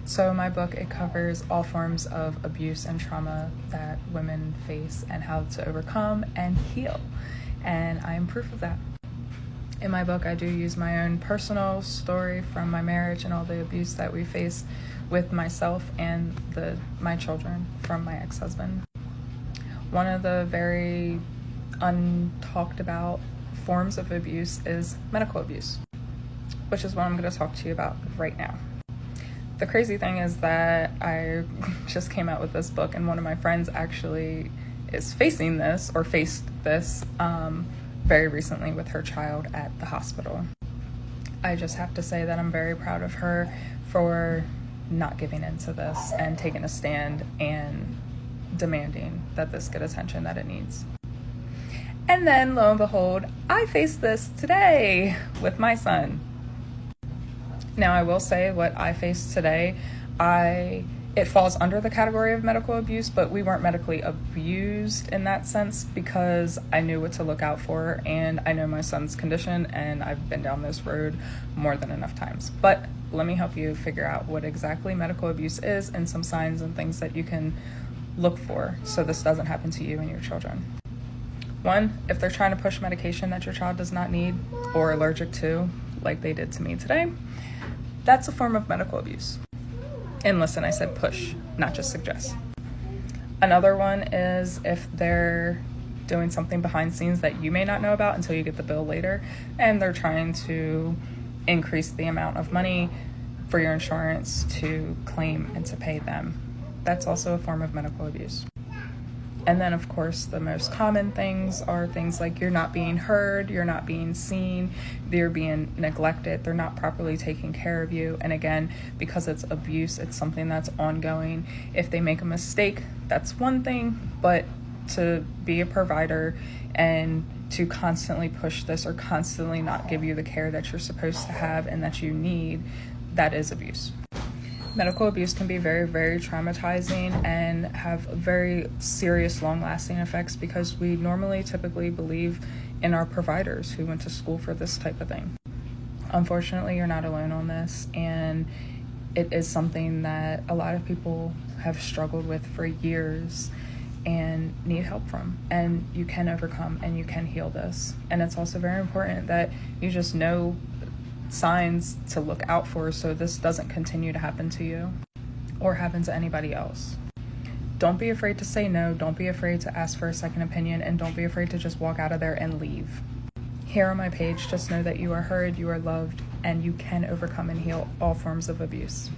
So my book, it covers all forms of abuse and trauma that women face and how to overcome and heal. And I am proof of that. In my book, I do use my own personal story from my marriage and all the abuse that we faced with myself and my children from my ex-husband. One of the very untalked about forms of abuse is medical abuse, which is what I'm going to talk to you about right now. The crazy thing is that I just came out with this book, and one of my friends actually is facing this, or faced this, very recently with her child at the hospital. I just have to say that I'm very proud of her for not giving into this and taking a stand and demanding that this get attention that it needs. And then, lo and behold, I faced this today with my son. Now, I will say what I faced today, it falls under the category of medical abuse, but we weren't medically abused in that sense because I knew what to look out for, and I know my son's condition, and I've been down this road more than enough times. But let me help you figure out what exactly medical abuse is and some signs and things that you can look for so this doesn't happen to you and your children. One, if they're trying to push medication that your child does not need or allergic to, like they did to me today, that's a form of medical abuse. And listen, I said push, not just suggest. Another one is if they're doing something behind scenes that you may not know about until you get the bill later, and they're trying to increase the amount of money for your insurance to claim and to pay them. That's also a form of medical abuse. And then, of course, the most common things are things like you're not being heard, you're not being seen, they're being neglected, they're not properly taking care of you. And again, because it's abuse, it's something that's ongoing. If they make a mistake, that's one thing, but to be a provider and to constantly push this or constantly not give you the care that you're supposed to have and that you need, that is abuse. Medical abuse can be very, very traumatizing and have very serious, long-lasting effects because we typically believe in our providers who went to school for this type of thing. Unfortunately, you're not alone on this, and it is something that a lot of people have struggled with for years and need help from, and you can overcome and you can heal this. And it's also very important that you just know signs to look out for so this doesn't continue to happen to you or happen to anybody else. Don't be afraid to say no, don't be afraid to ask for a second opinion, and don't be afraid to just walk out of there and leave. Here on my page, just know that you are heard, you are loved, and you can overcome and heal all forms of abuse.